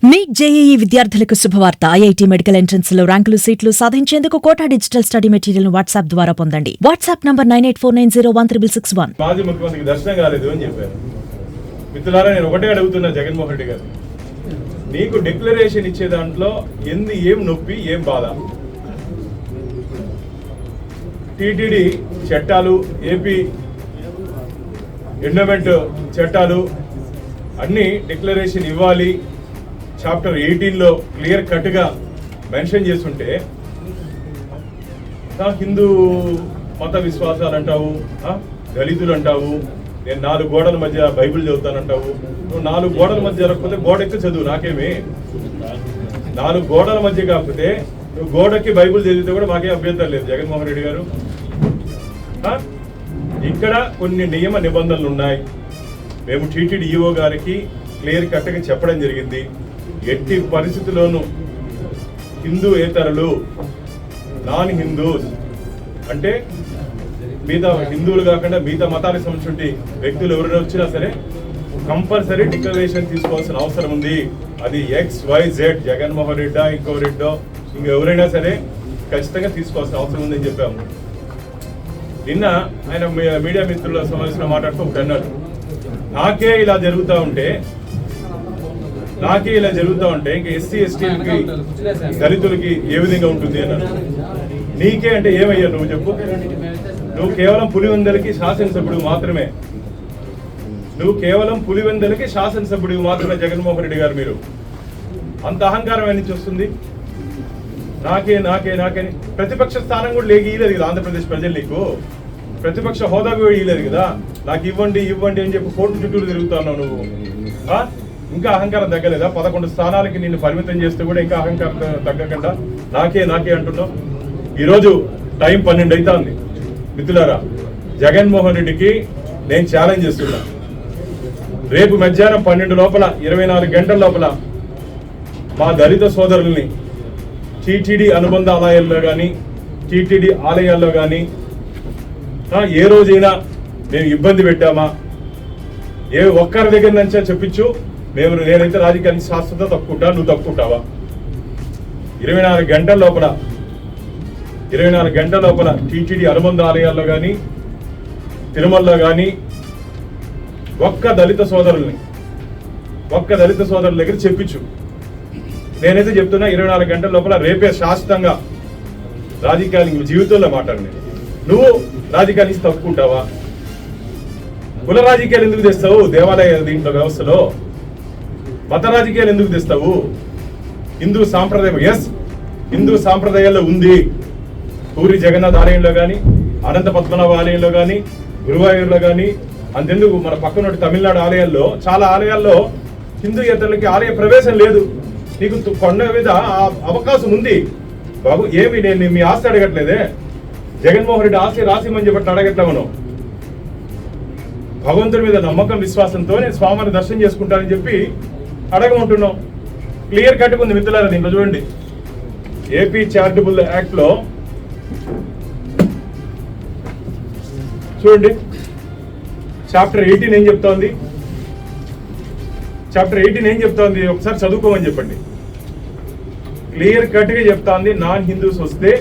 Neat JEE విద్యార్థులకు శుభవార్త. IIT medical entrance లో ర్యాంకులు సీట్లు సాధించేందుకు Kota digital study material WhatsApp ద్వారా పొందండి. WhatsApp number 9849016661. మాజీ ముఖ్యమంత్రికి దర్శనం కాలేదు అని చెప్పారు. మిత్రులారా, నేను ఒకటే అడుగుతున్నా జగన్మోహన్ రెడ్డి గారు, నీకు డిక్లరేషన్ ఇచ్చే దాంట్లో ఏం నొప్పి, ఏం బాధ? టీటీడీ చట్టాలు, ఏపీ ఎండోమెంట్ చట్టాలు అన్ని డిక్లరేషన్ ఇవ్వాలి, చాప్టర్ 18లో క్లియర్ కట్గా మెన్షన్ చేస్తుంటే హిందూ మత విశ్వాసాలు అంటావు, దళితులు అంటావు, నేను 4 గోడల మధ్య బైబిల్ చదువుతానంటావు. నువ్వు 4 గోడల మధ్య జరగకపోతే గోడ ఎక్కి చదువు, నాకేమి. 4 గోడల మధ్య కాకపోతే నువ్వు గోడకి బైబిల్ చదివితే కూడా మాకేం అభ్యంతరం లేదు జగన్మోహన్ రెడ్డి గారు. ఇక్కడ కొన్ని నియమ నిబంధనలు ఉన్నాయి. మేము టీటీడీ ఈఓ గారికి క్లియర్ కట్గా చెప్పడం జరిగింది. ఎట్టి పరిస్థితుల్లోనూ హిందూయేతరులు, నాన్ హిందూస్ అంటే మిగతా హిందువులు కాకుండా మిగతా మతాలకు సంబంధించిన వ్యక్తులు ఎవరైనా వచ్చినా సరే కంపల్సరీ డిక్లరేషన్ తీసుకోవాల్సిన అవసరం ఉంది. అది XYZ జగన్మోహన్ రెడ్డా, ఇంకో రెడ్డో, ఇంకెవరైనా సరే ఖచ్చితంగా తీసుకోవాల్సిన అవసరం ఉందని చెప్పాము. నిన్న ఆయన మీడియా మిత్రుల సమావేశంలో మాట్లాడుతూ ఒకటి అన్నాడు, నాకే ఇలా జరుగుతూ ఉంటే ఇంకా ఎస్సీ ఎస్టీలకి దళితులకి ఏ విధంగా ఉంటుంది అన్నారు. నీకే అంటే ఏమయ్యా నువ్వు చెప్పు? నువ్వు కేవలం పులివెందలకి శాసనసభ్యుడు మాత్రమే. జగన్మోహన్ రెడ్డి గారు, మీరు అంత అహంకారం నుంచి వస్తుంది. నాకే ప్రతిపక్ష స్థానం కూడా ఇవ్వలేదు కదా ఆంధ్రప్రదేశ్ ప్రజలు. నీకు ప్రతిపక్ష హోదా కూడా ఇవ్వలేదు కదా. నాకు ఇవ్వండి అని చెప్పి కోర్టు చుట్టూరు తిరుగుతున్నావు నువ్వు. ఇంకా అహంకారం తగ్గలేదా? 11 స్థానాలకి నిన్ను పరిమితం చేస్తే కూడా ఇంకా అహంకారం తగ్గకుండా నాకే అంటున్నావు. ఈరోజు టైం 12 అవుతుంది. మిత్రులారా, జగన్మోహన్ రెడ్డికి నేను ఛాలెంజ్ చేస్తున్నా. రేపు మధ్యాహ్నం 12 లోపల 24 గంటల లోపల మా దళిత సోదరుల్ని టీటీడీ అనుబంధ ఆలయాల్లో కానీ టీటీడీ ఆలయాల్లో కానీ ఏ రోజైనా మేము ఇబ్బంది పెట్టామా, ఏ ఒక్కరి దగ్గర నుంచే చెప్పించు. నేనైతే రాజకీయానికి శాశ్వత తప్పుకుంటా, నువ్వు తప్పుకుంటావా? 24 గంటల లోపల టీటీడీ అనుబంధ ఆలయాల్లో కానీ తిరుమలలో కానీ ఒక్క దళిత సోదరుల దగ్గర చెప్పించు. నేనైతే చెప్తున్నా, 24 గంటల లోపల రేపే శాశ్వతంగా రాజకీయాలు జీవితంలో మాట్లాడి నువ్వు రాజకీయాల నుంచి తప్పుకుంటావా? కుల రాజకీయాలు ఎందుకు తెస్తావు? దేవాలయ దీంట్లో వ్యవస్థలో మత రాజకీయాలు ఎందుకు తెస్తావు? హిందూ సాంప్రదాయం, హిందూ సాంప్రదాయాల్లో ఉంది. పూరి జగన్నాథ్ ఆలయంలో కానీ, అనంత పద్మనాభ ఆలయంలో కానీ, గురువాయూర్లో కానీ, అంతెందుకు మన పక్కన తమిళనాడు ఆలయాల్లో, చాలా ఆలయాల్లో హిందూయేతరులకి ఆలయ ప్రవేశం లేదు. నీకు కొండ మీద అవకాశం ఉంది బాబు. ఏమి నేను మీ ఆస్తి అడగట్లేదే. జగన్మోహన్ రెడ్డి ఆస్తి రాసిమని చెప్పి అడగట్లే. మనం భగవంతుడి మీద నమ్మకం విశ్వాసంతో నేను స్వామిని దర్శనం చేసుకుంటానని చెప్పి అడగమంటున్నాం. క్లియర్ కట్గా ఉంది మిత్రులారా. దీంట్లో చూడండి, ఏపీ చారిటబుల్ యాక్ట్ లో చూడండి, చాప్టర్ 18 ఏం చెప్తోంది? ఒకసారి చదువుకోమని చెప్పండి. క్లియర్ కట్గా చెప్తోంది, నాన్ హిందూస్ వస్తే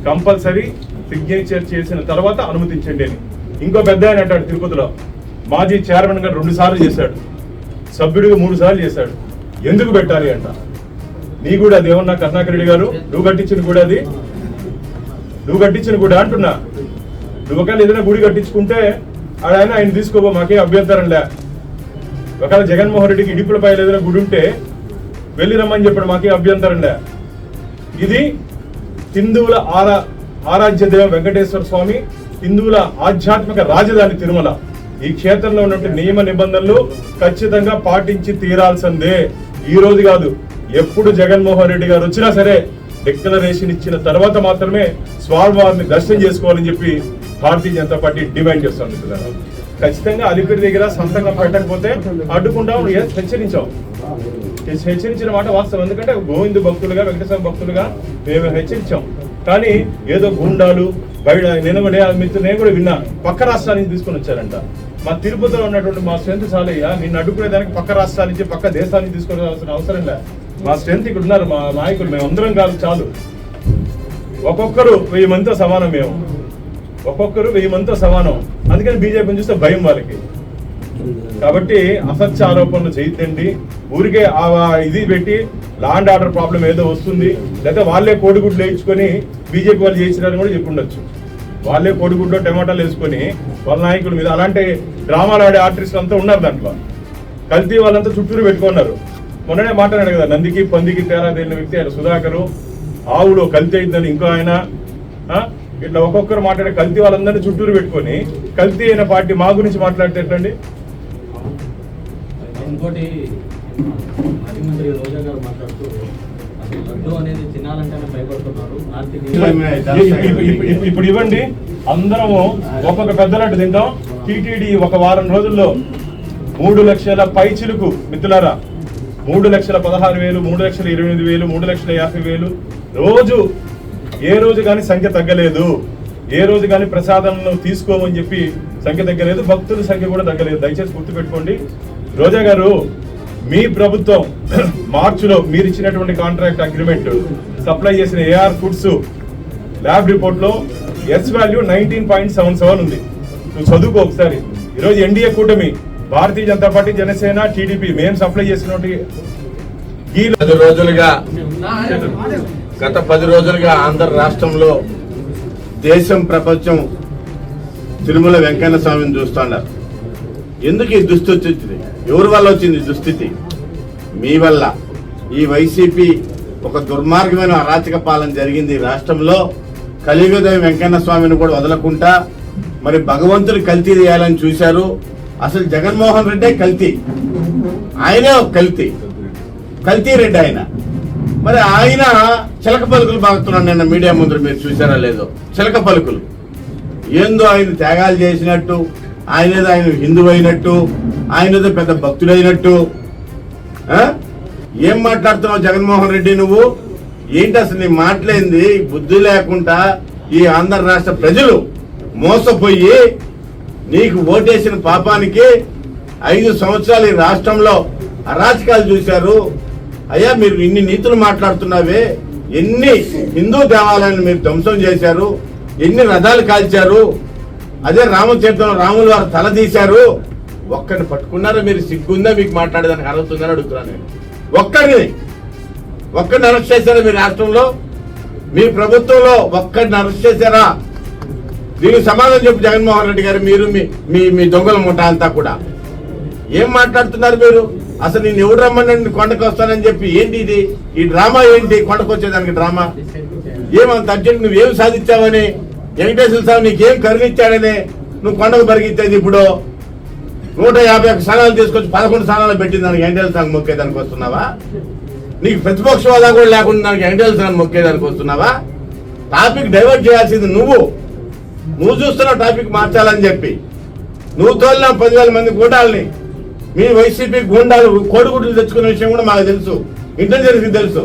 కంపల్సరీ సిగ్నేచర్ చేసిన తర్వాత అనుమతించండి అని. ఇంకో పెద్ద ఆయన అంటాడు, తిరుపతిలో మాజీ చైర్మన్ గారు 2 సార్లు చేశాడు, సభ్యుడిగా 3 సార్లు చేశాడు. ఎందుకు పెట్టాలి అంట? నీ కూడా అది ఏమన్నా కరుణాకర్ రెడ్డి గారు, నువ్వు కట్టించిన కూడా అంటున్నా. నువ్వు ఒకవేళ ఏదైనా గుడి కట్టించుకుంటే ఆయన తీసుకోబో, మాకే అభ్యంతరం లే. ఒకవేళ జగన్మోహన్ రెడ్డికి ఇడుపులపై ఏదైనా గుడి ఉంటే వెళ్ళి రమ్మని చెప్పాడు, మాకే అభ్యంతరం లే. ఇది హిందువుల ఆరాధ్య దైవం వెంకటేశ్వర స్వామి, హిందువుల ఆధ్యాత్మిక రాజధాని తిరుమల. ఈ క్షేత్రంలో ఉన్నటువంటి నియమ నిబంధనలు ఖచ్చితంగా పాటించి తీరాల్సిందే. ఈ రోజు కాదు, ఎప్పుడు జగన్మోహన్ రెడ్డి గారు వచ్చినా సరే డిక్లరేషన్ ఇచ్చిన తర్వాత మాత్రమే స్వామివారిని దర్శనం చేసుకోవాలని చెప్పి భారతీయ జనతా పార్టీ డిమాండ్ చేస్తుంది. ఖచ్చితంగా అలిపిరి దగ్గర సంతకం పెట్టకపోతే అడ్డుకుంటాం, హెచ్చరించిన మాట వాస్తవం. ఎందుకంటే గోవిందు భక్తులుగా, వెంకటేశ్వర భక్తులుగా మేము హెచ్చరించాం. కానీ ఏదో గుండాలు బయట నేను కూడా విన్నా, పక్క రాష్ట్రాల నుంచి తీసుకొని వచ్చారంట. మా తిరుపతిలో ఉన్నటువంటి మా స్ట్రెంత్ చాలయ్యా. నిన్ను అడ్డుకునేదానికి పక్క రాష్ట్రాల నుంచి పక్క దేశాల నుంచి తీసుకోవాల్సిన అవసరం లే. మా స్ట్రెంత్ ఇక్కడ ఉన్నారు, మా నాయకులు, మేము అందరం కాదు చాలు. ఒక్కొక్కరు 1000 మందితో సమానం, మేము ఒక్కొక్కరు 1000 మందితో సమానం. అందుకని బీజేపీని చూస్తే భయం వాళ్ళకి. కాబట్టి అసత్య ఆరోపణలు చేయొద్దండి. ఊరికే ఇది పెట్టి లా అండ్ ఆర్డర్ ప్రాబ్లం ఏదో వస్తుంది, లేకపోతే వాళ్ళే కోడిగుడ్లు వేయించుకొని బీజేపీ వాళ్ళు చేసినారని కూడా చెప్పుండొచ్చు. వాళ్ళే కోడిగుడ్లో టమాటాలు వేసుకొని వాళ్ళ నాయకుల మీద అలాంటి డ్రామాలు ఆడే ఆర్టిస్టులు అంతా ఉన్నారు. దాంట్లో కల్తీ వాళ్ళంతా చుట్టూరు పెట్టుకున్నారు. మొన్ననే మాట్లాడాడు కదా, నందికి పందికి తేడా తెలియని వ్యక్తి ఆయన సుధాకరు. ఆవులో కల్తీ అయిందని ఇంకో ఆయన. ఇట్లా ఒక్కొక్కరు మాట్లాడే కల్తీ వాళ్ళందరినీ చుట్టూరు పెట్టుకొని కల్తీ అయిన పార్టీ మా గురించి మాట్లాడితే ఎట్లండి? ఇంకోటి మాజీ మంత్రి రోజా గారు మాట్లాడుతూ అసలు లడ్డు అనేది తినాలంటేనే భయపడుతున్నారు. ఇప్పుడు ఇవ్వండి, అందరము ఒక్కొక్క పెద్ద లడ్డు తింటాం. టీటీడీ ఒక వారం రోజుల్లో 3 లక్షల పైచిలుకు మిత్రులారా, 3,16,000, 3,28,000, 3,50,000 రోజు. ఏ రోజు కానీ సంఖ్య తగ్గలేదు. ఏ రోజు కానీ ప్రసాదంలో తీసుకోమని చెప్పి సంఖ్య తగ్గలేదు. భక్తుల సంఖ్య కూడా తగ్గలేదు. దయచేసి గుర్తుపెట్టుకోండి. రోజా గారు, మీ ప్రభుత్వం మార్చిలో మీరు ఇచ్చినటువంటి కాంట్రాక్ట్ అగ్రిమెంట్ సప్లై చేసిన ఏఆర్ ఫుడ్స్ ల్యాబ్ రిపోర్ట్ లో ఎస్ వాల్యూ 19.77 ఉంది. నువ్వు చదువుకో ఒకసారి. ఈరోజు ఎన్డీఏ కూటమి, భారతీయ జనతా పార్టీ, జనసేన, టీడీపీ మేము సప్లై చేసినటువంటి గత 10 రోజులుగా ఆంధ్ర రాష్ట్రంలో దేశం ప్రపంచం తిరుమల వెంకన్న స్వామిని చూస్తున్నారు. ఎందుకు ఈ దుస్థితి వచ్చింది? ఎవరి వల్ల వచ్చింది దుస్థితి? మీ వల్ల. ఈ వైసీపీ ఒక దుర్మార్గమైన అరాచక పాలన జరిగింది రాష్ట్రంలో. కలియుగదైవ వెంకన్న స్వామిని కూడా వదలకుండా మరి భగవంతుని కల్తీ చేయాలని చూశారు. అసలు జగన్మోహన్ రెడ్డే కల్తీ, ఆయనే ఒక కల్తీ రెడ్డి ఆయన. మరి ఆయన చిలక పలుకులు బాగుతున్నాడు. నిన్న మీడియా ముందు మీరు చూసారా లేదో, చిలక పలుకులు ఏందో ఆయన త్యాగాలు చేసినట్టు, ఆయన హిందువు అయినట్టు, ఆయన పెద్ద భక్తుడైనట్టు. ఏం మాట్లాడుతున్నావు జగన్మోహన్ రెడ్డి నువ్వు? ఏంటి అసలు నీ మాట్లాడింది? బుద్ధి లేకుండా ఈ ఆంధ్ర రాష్ట్ర ప్రజలు మోసపోయి నీకు ఓటేసిన పాపానికి 5 సంవత్సరాలు ఈ రాష్ట్రంలో అరాచకాలు చూశారు. అయ్యా, మీరు ఇన్ని నీతులు మాట్లాడుతున్నావే, ఎన్ని హిందూ దేవాలయాలను మీరు ధ్వంసం చేశారు, ఎన్ని రథాలు కాల్చారు, అదే రామతీర్థంలో రాముల వారు తల తీశారు. ఒక్కడిని పట్టుకున్నారా? మీరు సిగ్గుందా మీకు మాట్లాడేదానికి అర్హత ఉందని అడుగుతున్నాను నేను. ఒక్కడిని అరెస్ట్ చేశారా మీ రాష్ట్రంలో? మీ ప్రభుత్వంలో ఒక్కడిని అరెస్ట్ చేశారా? దీనికి సమాధానం చెప్పు జగన్మోహన్ రెడ్డి గారు. మీరు మీ దొంగల ముఠ అంతా కూడా ఏం మాట్లాడుతున్నారు మీరు? అసలు నేను ఎవరు రమ్మని కొండకు వస్తానని చెప్పి ఏంటి ఇది? ఈ డ్రామా ఏంటి? కొండకు వచ్చేదానికి డ్రామా ఏమంత అర్జెంట్? నువ్వేం సాధించావని, వెంకటేశ్వర స్వామి నీకేం కరుణిచ్చాడని నువ్వు కొండకు పరిగెత్తేది? ఇప్పుడు 151 స్థానాలు తీసుకొచ్చి 11 స్థానాలు పెట్టింది దానికి వెంకటేశ్వర స్వామి మొక్కేదానికి వస్తున్నావా? నీకు ప్రతిపక్ష హోదా కూడా లేకుండా దానికి వెంకటేశ్వర స్వామి మొక్కేదానికి వస్తున్నావా? టాపిక్ డైవర్ట్ చేయాల్సింది నువ్వు చూస్తున్నావు టాపిక్ మార్చాలని చెప్పి. నువ్వు తోలిన 10,000 మంది గూండాలని, మీ వైసీపీ గూండాలు కోడిగుడ్లు తెచ్చుకునే విషయం కూడా మాకు తెలుసు, ఇంటెలిజెన్స్ తెలుసు.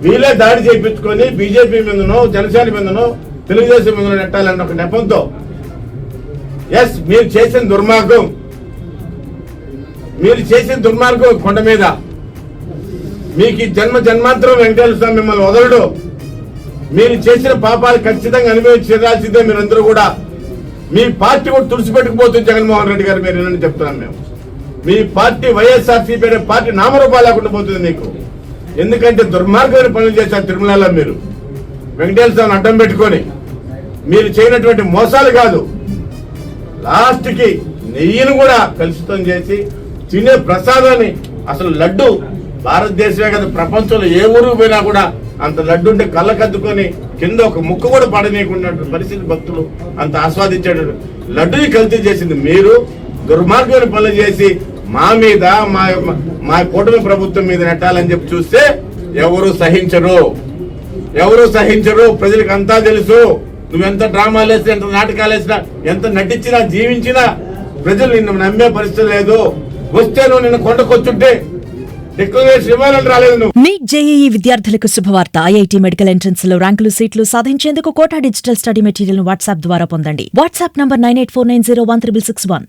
వీళ్ళే దాడి చేయించుకొని బీజేపీ మీదనో, జనసేన మీదనో, తెలుగుదేశం మీదనో నెట్టాలన్న ఒక నెపంతో ఎస్ మీరు చేసిన దుర్మార్గం కొండ మీద. మీకు ఈ జన్మాంతరం వెంకటేశ్వర స్వామి మిమ్మల్ని వదలడు. మీరు చేసిన పాపాలు ఖచ్చితంగా అనుభవించి తీరాల్సిందే. మీరందరూ కూడా మీ పార్టీ కూడా తుడిచిపెట్టుకుపోతుంది జగన్మోహన్ రెడ్డి గారు. మీరు ఏమని చెప్తున్నాను మేము, మీ పార్టీ వైఎస్ఆర్సీపీ అనే పార్టీ నామరూపాలు లేకుండా పోతుంది నీకు. ఎందుకంటే దుర్మార్గమైన పనులు చేశారు తిరుమలలో. మీరు వెంకటేశ్వర స్వామిని అడ్డం పెట్టుకొని మీరు చేయనటువంటి మోసాలు కాదు, లాస్ట్కి నెయ్యిని కూడా కలుషితం చేసి తినే ప్రసాదాన్ని, అసలు లడ్డు భారతదేశమే కదా ప్రపంచంలో ఏ ఊరికి పోయినా కూడా అంత లడ్డు ఉంటే కళ్ళకద్దుకొని కింద ఒక ముక్క కూడా పడనీయకుండా పరిస్థితి భక్తులు అంత ఆస్వాదించాడు. లడ్డుని కల్తీ చేసింది మీరు. దుర్మార్గమైన పనులు చేసి మా మీద, మా కూటమి ప్రభుత్వం మీద నెట్టాలని చెప్పి చూస్తే ఎవరు సహించరు. ప్రజలకు అంతా తెలుసు. నువ్వెంత డ్రామాలు వేసినా, ఎంత నాటకాలు వేసినా, ఎంత నటించినా, జీవించినా ప్రజలు నిన్ను నమ్మే పరిస్థితి లేదు. వస్తే నువ్వు నిన్ను కొండకొచ్చుంటే డిక్లరేషన్ ఇవ్వాలని రాలేదు నువ్వు. నీట్ జేఈఈ విద్యార్థులకు శుభవార్త. ఐఐటీ మెడికల్ ఎంట్రన్స్ లో ర్యాంకులు, సీట్లు సాధించేందుకు కోటా డిజిటల్ స్టడీ మెటీరియల్ ను వాట్సాప్ ద్వారా పొందండి. WhatsApp number 9849016661.